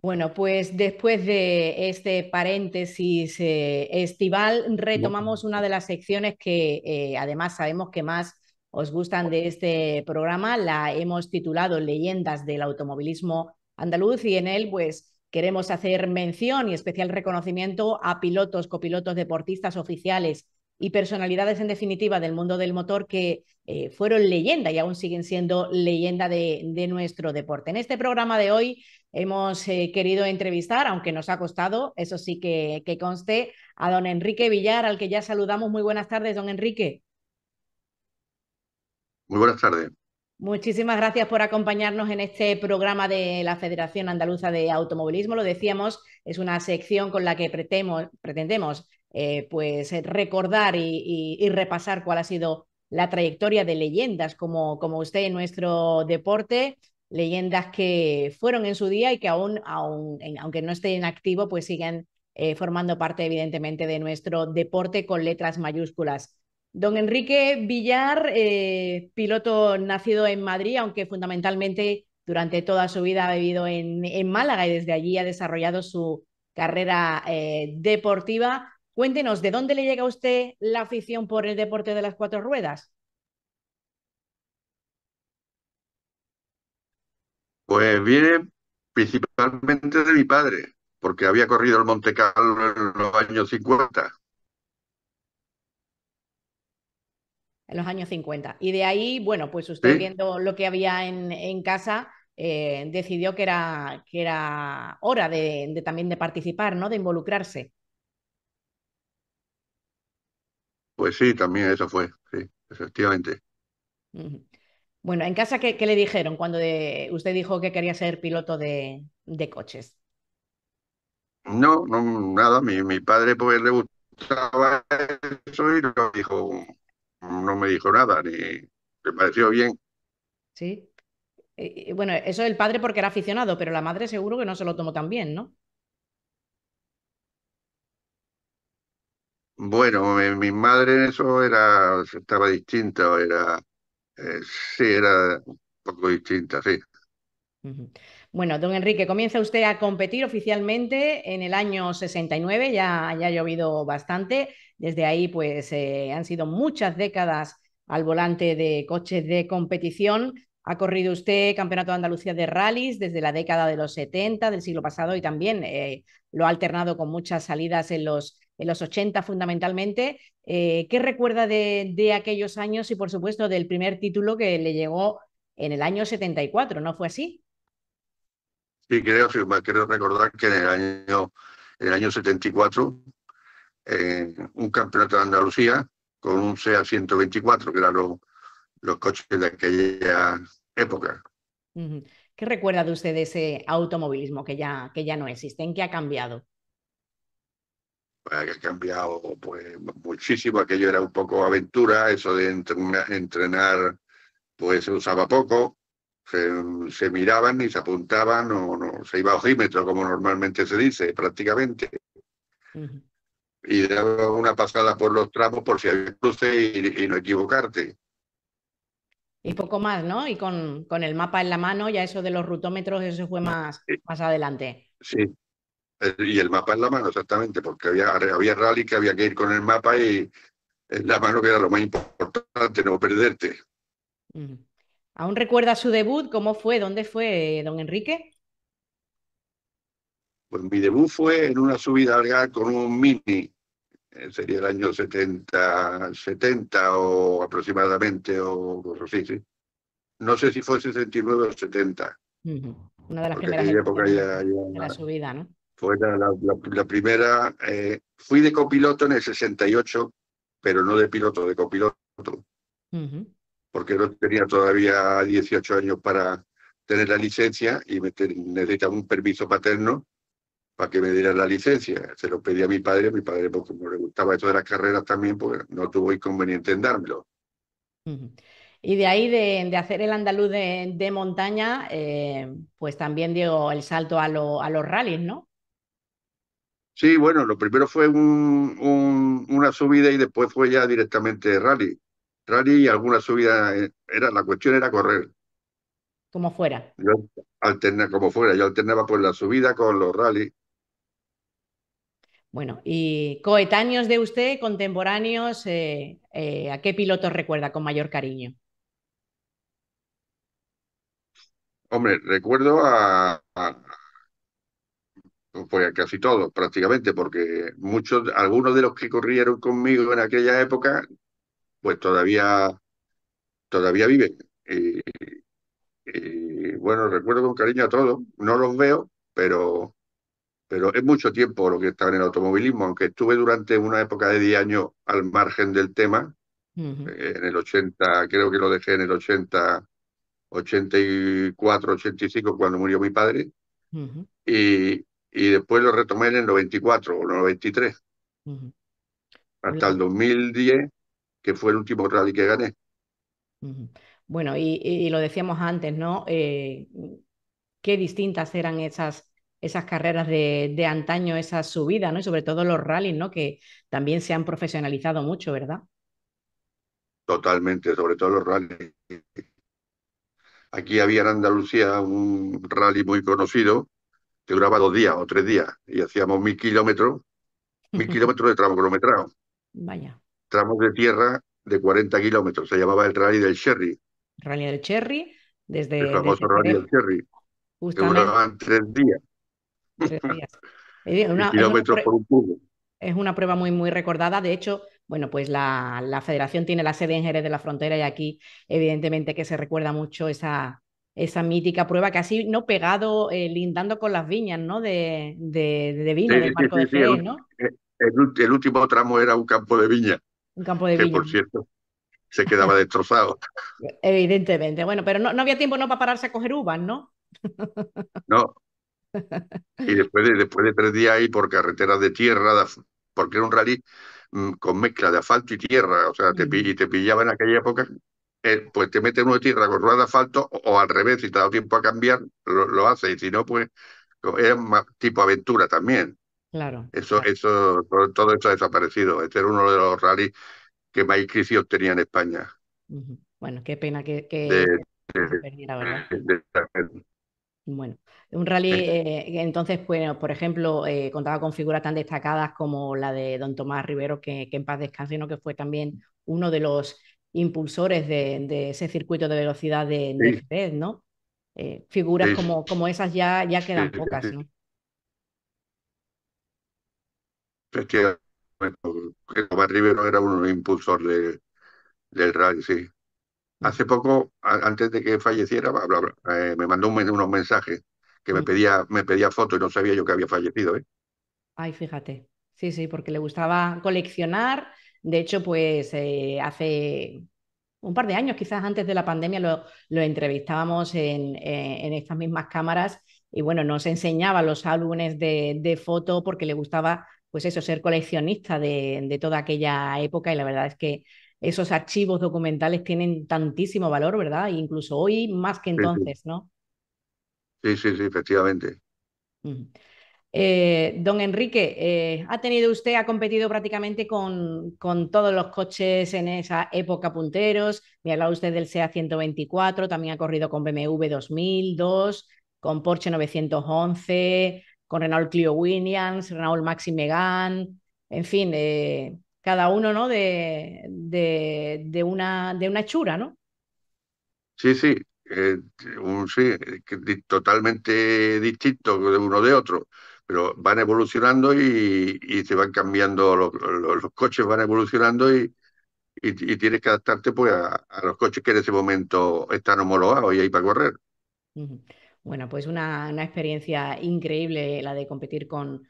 Bueno, pues después de este paréntesis estival, retomamos una de las secciones que además sabemos que más os gustan de este programa. La hemos titulado Leyendas del automovilismo andaluz y en él pues queremos hacer mención y especial reconocimiento a pilotos, copilotos, deportistas oficiales y personalidades en definitiva del mundo del motor que fueron leyenda y aún siguen siendo leyenda de nuestro deporte. En este programa de hoy hemos querido entrevistar, aunque nos ha costado, eso sí que conste, a don Enrique Villar, al que ya saludamos. Muy buenas tardes, don Enrique. Muy buenas tardes. Muchísimas gracias por acompañarnos en este programa de la Federación Andaluza de Automovilismo. Lo decíamos, es una sección con la que pretendemos pues recordar y repasar cuál ha sido la trayectoria de leyendas como usted en nuestro deporte, leyendas que fueron en su día y que aunque no estén en activo, pues siguen formando parte evidentemente de nuestro deporte con letras mayúsculas. Don Enrique Villar, piloto nacido en Madrid, aunque fundamentalmente durante toda su vida ha vivido en Málaga y desde allí ha desarrollado su carrera deportiva. Cuéntenos, ¿de dónde le llega a usted la afición por el deporte de las cuatro ruedas? Pues viene principalmente de mi padre, porque había corrido el Monte Carlo en los años 50. En los años 50. Y de ahí, bueno, pues usted Sí, viendo lo que había en casa, decidió que era hora también de participar, ¿no? De involucrarse. pues sí, también eso fue, sí, efectivamente. Ujú. Bueno, en casa, ¿qué le dijeron cuando usted dijo que quería ser piloto de coches? No, no, nada, mi padre pues le gustaba eso y no dijo, no me dijo nada, ni me pareció bien. ¿Sí? Bueno, eso el padre porque era aficionado, pero la madre seguro que no se lo tomó tan bien, ¿no? Bueno, mi madre en eso estaba distinta, eh, sí, era un poco distinta, sí. Ujú. Bueno, don Enrique, comienza usted a competir oficialmente en el año 69, ya ha llovido bastante. Desde ahí, pues han sido muchas décadas al volante de coches de competición. Ha corrido usted Campeonato de Andalucía de rallies desde la década de los 70 del siglo pasado y también lo ha alternado con muchas salidas en los 80 fundamentalmente. ¿Qué recuerda de aquellos años y, por supuesto, del primer título que le llegó en el año 74? ¿No fue así? Sí, sí, creo recordar que en el año 74, un campeonato de Andalucía con un SEA 124, que eran los coches de aquella época. Ujú. ¿Qué recuerda de usted de ese automovilismo que ya no existe? ¿En qué ha cambiado? Que ha cambiado pues muchísimo. Aquello era un poco aventura, eso de entrenar pues se usaba poco, se, se miraban y se apuntaban, o no, se iba a ojímetro, como normalmente se dice, prácticamente. Ujú. Y daba una pasada por los tramos por si había cruce y no equivocarte. Y poco más, ¿no? Y con el mapa en la mano, ya eso de los rutómetros, eso fue más adelante. Sí, y el mapa en la mano, exactamente, porque había rally que había que ir con el mapa y en la mano, que era lo más importante, no perderte. Ujú. ¿Aún recuerda su debut? ¿Cómo fue? ¿Dónde fue, don Enrique? Pues mi debut fue en una subida al GAR con un Mini, sería el año 70 o aproximadamente, o cosas así, sí. No sé si fue 69 o 70, Ujú. Una de las porque primeras aquella época ediciones de la ya subida, ¿no? fue la primera. Fui de copiloto en el 68, pero no de piloto, de copiloto, Ujú. porque no tenía todavía 18 años para tener la licencia y necesitaba un permiso paterno para que me diera la licencia. Se lo pedí a mi padre, porque como le gustaba eso de las carreras también, pues no tuvo inconveniente en dármelo. Ujú. Y de ahí de hacer el andaluz de montaña, pues también dio el salto a los rallies, ¿no? Sí, bueno, lo primero fue una subida y después fue ya directamente rally. Rally y alguna subida, la cuestión era correr. como fuera. Yo como fuera, yo alternaba pues la subida con los rallies. Bueno, y coetáneos de usted, contemporáneos, ¿a qué pilotos recuerda con mayor cariño? Hombre, recuerdo pues a casi todos prácticamente, porque algunos de los que corrieron conmigo en aquella época, pues todavía viven. Y bueno, recuerdo con cariño a todos, no los veo, pero es mucho tiempo lo que estaba en el automovilismo, aunque estuve durante una época de 10 años al margen del tema, Ujú, en el 80, creo que lo dejé en el 80, 84, 85, cuando murió mi padre, ujú, y después lo retomé en el 94 o 93, ujú. Un hasta el largo- 2010, que fue el último rally que gané. ujú. Bueno, y lo decíamos antes, ¿no? Qué distintas eran esas carreras de antaño, esas subidas, ¿no? Y sobre todo los rallies, ¿no? Que también se han profesionalizado mucho, ¿verdad? Totalmente, sobre todo los rallies. Aquí había en Andalucía un rally muy conocido que duraba 2 días o 3 días y hacíamos 1.000 kilómetros de tramo cronometrado, Vaya, tramos de tierra de 40 kilómetros. Se llamaba el rally del Sherry, Rally del Cherry, el desde famoso rally Jerez, del Sherry, que justamente duraban 3 días, 3 días. y Es una, kilómetros por un cubo. es una prueba muy, muy recordada. De hecho, bueno, pues la federación tiene la sede en Jerez de la Frontera y aquí, evidentemente, que se recuerda mucho esa mítica prueba, casi no pegado, lindando con las viñas, ¿no? De Sí, vino del sí, Marco sí, de sí. Jerez, ¿no? El último tramo era un campo de viña, Un campo de que viña, por cierto se quedaba destrozado. evidentemente. Bueno, pero no había tiempo no para pararse a coger uvas, ¿no? No, y después de 3 días ahí por carreteras de tierra, porque era un rally con mezcla de asfalto y tierra, o sea, Ujú. y te pillaba en aquella época, pues te mete uno de tierra con ruedas de asfalto o al revés, si te da tiempo a cambiar, lo hace, y si no, pues era más tipo aventura también. Claro, Eso, claro. eso, todo esto ha desaparecido. Este era uno de los rallies que más inscripción tenía en España. Ujú. Bueno, qué pena De, que se de- perdiera, ¿verdad? de- Bueno, un rally, entonces, bueno, por ejemplo, contaba con figuras tan destacadas como la de don Tomás Rivero, que en paz descanse, ¿no? Que fue también uno de los impulsores de ese circuito de velocidad de sí, Jerez, ¿no? Figuras sí, sí, como esas ya sí, quedan pocas, sí, ¿no? efectivamente. Tomás Rivero era un impulsor del rally, sí. Ujú, Hace poco, antes de que falleciera, me mandó unos mensajes que ujú. me pedía fotos y no sabía yo que había fallecido, ¿eh? Ay, fíjate. Sí, sí, porque le gustaba coleccionar. De hecho, pues hace un par de años, quizás antes de la pandemia, lo entrevistábamos en estas mismas cámaras y bueno, nos enseñaba los álbumes de foto porque le gustaba, pues eso, ser coleccionista de toda aquella época y la verdad es que esos archivos documentales tienen tantísimo valor, ¿verdad? Incluso hoy más que Sí, sí, entonces, ¿no? sí, sí, sí, efectivamente. Ujú. Don Enrique, ha competido prácticamente con todos los coches en esa época punteros. Me hablaba usted del SEA 124, también ha corrido con BMW 2002, con Porsche 911, con Renault Clio Williams, Renault Maxi Megane, en fin, cada uno, ¿no? De una hechura, ¿no? Sí, sí, sí, totalmente distinto de uno de otro, pero van evolucionando y se van cambiando, los coches van evolucionando y tienes que adaptarte pues a los coches que en ese momento están homologados y ahí para correr. Ujú. Bueno, pues una experiencia increíble la de competir con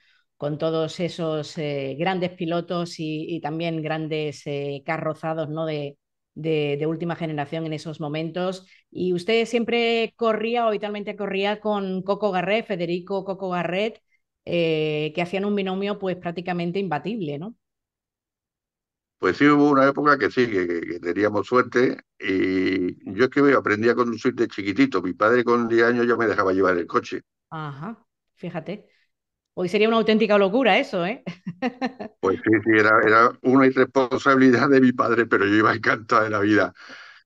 todos esos grandes pilotos y también grandes carrozados, ¿no? De última generación en esos momentos. Y usted siempre corría o habitualmente corría con Coco Garret, Federico Coco Garret, que hacían un binomio pues prácticamente imbatible, ¿no? Pues sí, hubo una época que sí, que teníamos suerte y yo es que aprendí a conducir de chiquitito. Mi padre con 10 años ya me dejaba llevar el coche. Ajá, fíjate. Hoy sería una auténtica locura eso, ¿eh? Pues sí, sí, era una irresponsabilidad de mi padre, pero yo iba encantada de la vida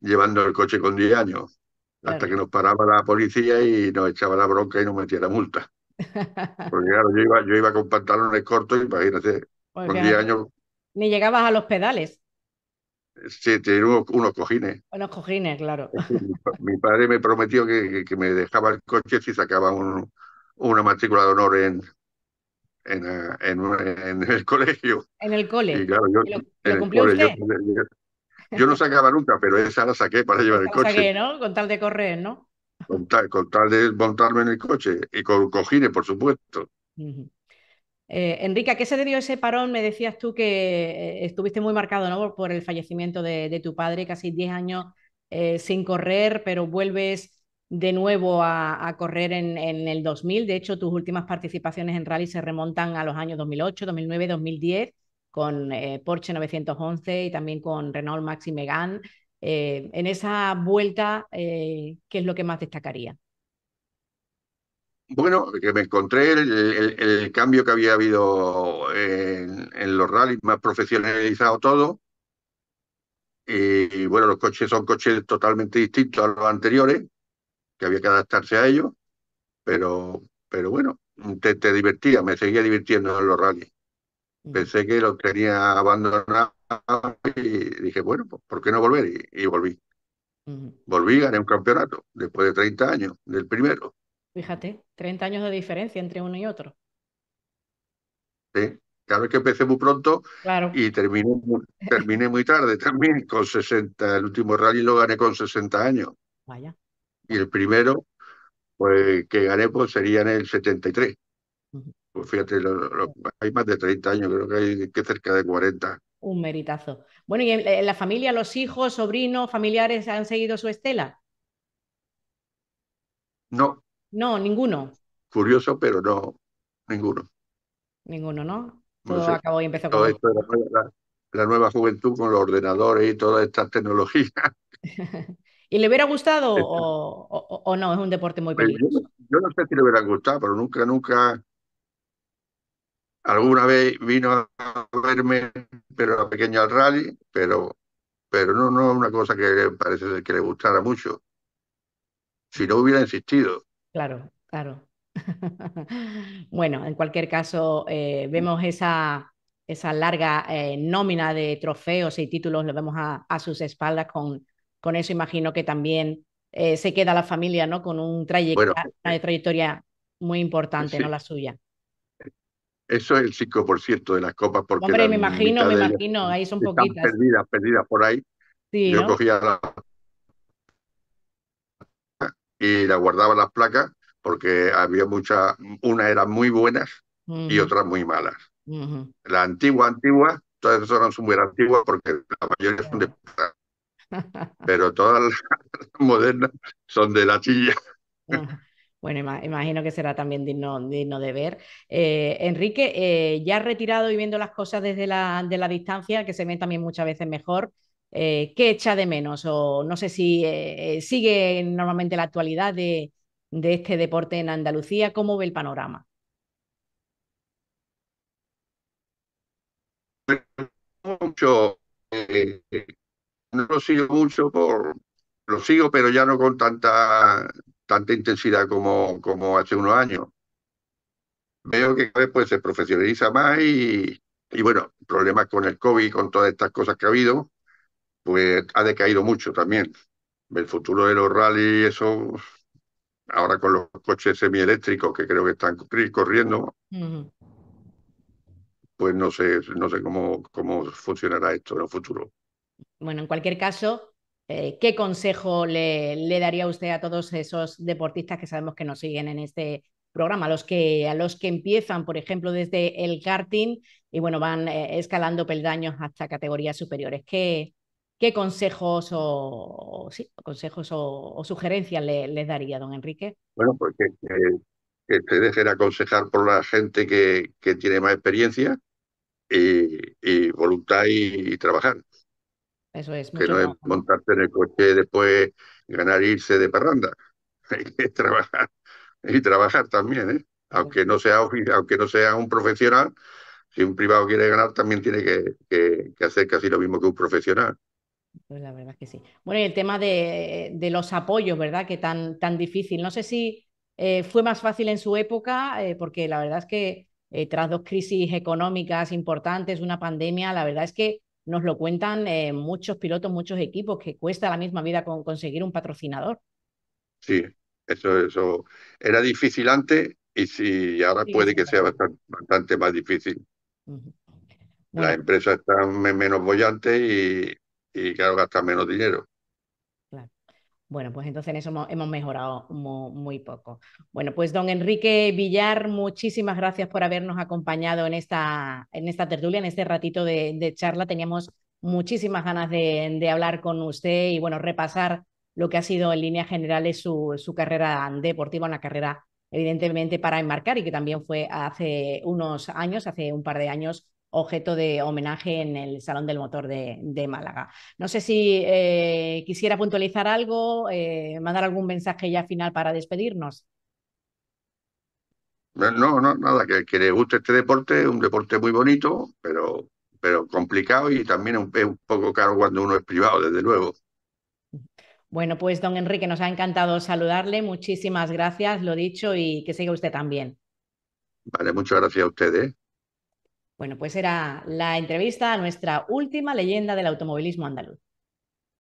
llevando el coche con 10 años. hasta claro. que nos paraba la policía y nos echaba la bronca y nos metía la multa. Porque claro, yo iba con pantalones cortos, imagínate, Pues con 10 fíjate, años, ni llegabas a los pedales, sí, tenía unos cojines. unos cojines, claro. Mi padre me prometió que me dejaba el coche si sacaba una matrícula de honor en el colegio. En el Y cole. claro, yo ¿Y en lo el cumplió cole, usted? yo no sacaba nunca, pero esa la saqué para llevar el Esta la coche, saqué, ¿no? Con tal de correr, ¿no? con tal de montarme en el coche y con cojines, por supuesto. Ujú. Enrique, ¿a qué se debió ese parón? Me decías tú que estuviste muy marcado, ¿no? Por el fallecimiento de tu padre, casi 10 años sin correr, pero vuelves de nuevo a correr en el 2000. De hecho, tus últimas participaciones en rally se remontan a los años 2008, 2009, 2010, con Porsche 911 y también con Renault Maxi Megane. En esa vuelta, ¿qué es lo que más destacaría? Bueno, que me encontré el cambio que había habido en los rallies, más profesionalizado todo. Y bueno, los coches son coches totalmente distintos a los anteriores, que había que adaptarse a ellos, pero bueno, te divertía, me seguía divirtiendo en los rallies. Ujú, Pensé que los tenía abandonados y dije, bueno, pues ¿por qué no volver? Y volví. ujú. Volví, gané un campeonato después de 30 años del primero. Fíjate, 30 años de diferencia entre uno y otro. ¿Sí? Claro, es que empecé muy pronto Claro, y terminé muy tarde también, con 60. El último rally lo gané con 60 años. vaya. Y el primero, pues que gané, pues sería en el 73. Ujú. Pues fíjate, hay más de 30 años, creo que hay que cerca de 40. Un meritazo. Bueno, ¿y en la familia, los hijos, sobrinos, familiares han seguido su estela? No, No, ninguno. curioso, pero no, ninguno. Ninguno, ¿no? No Todo sé. acabó y empezó con Todo vosotros. esto de la nueva juventud con los ordenadores y todas estas tecnologías. ¿Y le hubiera gustado Está- o no? Es un deporte muy pues peligroso. yo no sé si le hubiera gustado, pero nunca, alguna vez vino a verme, pero era pequeño al rally, pero no es una cosa que parece ser que le gustara mucho. Si no hubiera insistido. Claro, claro. Bueno, en cualquier caso, vemos esa larga nómina de trofeos y títulos, lo vemos a sus espaldas. Con eso imagino que también se queda la familia, ¿no? Con Bueno, una trayectoria muy importante, ¿no? sí, La suya. eso es el 5% de las copas, porque Hombre, la mitad me de ellas imagino, ahí son están poquitas. perdidas por ahí. Sí, Yo ¿no? cogía y la guardaba las placas porque había muchas, unas eran muy buenas y Ujú, otras muy malas. ujú. Las antiguas, todas esas son súper antiguas porque la mayoría son de Claro. plata, pero todas las modernas son de la chilla. Ajá. Bueno, imagino que será también digno de ver. Enrique, ya retirado y viendo las cosas desde de la distancia, que se ven también muchas veces mejor, ¿qué echa de menos? O no sé si sigue normalmente la actualidad de este deporte en Andalucía, ¿cómo ve el panorama? Mucho, no lo sigo mucho lo sigo, pero ya no con tanta intensidad como hace unos años. Veo que cada vez pues, se profesionaliza más y bueno, problemas con el COVID, con todas estas cosas que ha habido, pues ha decaído mucho también. El futuro de los rally, eso, ahora con los coches semieléctricos que creo que están corriendo, Ujú. pues no sé cómo funcionará esto en el futuro. Bueno, en cualquier caso, ¿qué consejo le daría usted a todos esos deportistas que sabemos que nos siguen en este programa? A los que empiezan, por ejemplo, desde el karting y bueno, van escalando peldaños hasta categorías superiores. ¿Qué consejos sí, consejos o sugerencias les daría, don Enrique? Bueno, pues que te dejen aconsejar por la gente que tiene más experiencia y voluntad y trabajar, Eso es, que mucho no es trabajo, ¿no? montarte en el coche y después ganar e irse de parranda. Hay que trabajar y trabajar también, ¿eh? Aunque no sea un profesional, si un privado quiere ganar, también tiene que hacer casi lo mismo que un profesional. Pues la verdad es que sí. Bueno, y el tema de los apoyos, ¿verdad? Que tan difícil. No sé si fue más fácil en su época, porque la verdad es que tras dos crisis económicas importantes, una pandemia, la verdad es que nos lo cuentan muchos pilotos, muchos equipos, que cuesta la misma vida conseguir un patrocinador. Sí, eso era difícil antes y sí, ahora Sigue puede que siendo sea así. bastante más difícil. Ujú. Las Bueno, empresas están menos bollantes y claro, gastan menos dinero. claro. Bueno, pues entonces en eso hemos mejorado muy poco. Bueno, pues don Enrique Villar, muchísimas gracias por habernos acompañado en esta tertulia, en este ratito de charla. Teníamos muchísimas ganas de hablar con usted y bueno, repasar lo que ha sido en líneas generales su carrera deportiva, una carrera evidentemente para enmarcar y que también fue hace unos años, hace un par de años, objeto de homenaje en el Salón del Motor de Málaga. No sé si quisiera puntualizar algo, mandar algún mensaje ya final para despedirnos. No, no, nada, que le guste este deporte, es un deporte muy bonito, pero complicado y también es un poco caro cuando uno es privado, desde luego. Bueno, pues don Enrique, nos ha encantado saludarle. Muchísimas gracias, lo dicho, y que siga usted también. Vale, muchas gracias a ustedes. Bueno, pues era la entrevista a nuestra última leyenda del automovilismo andaluz.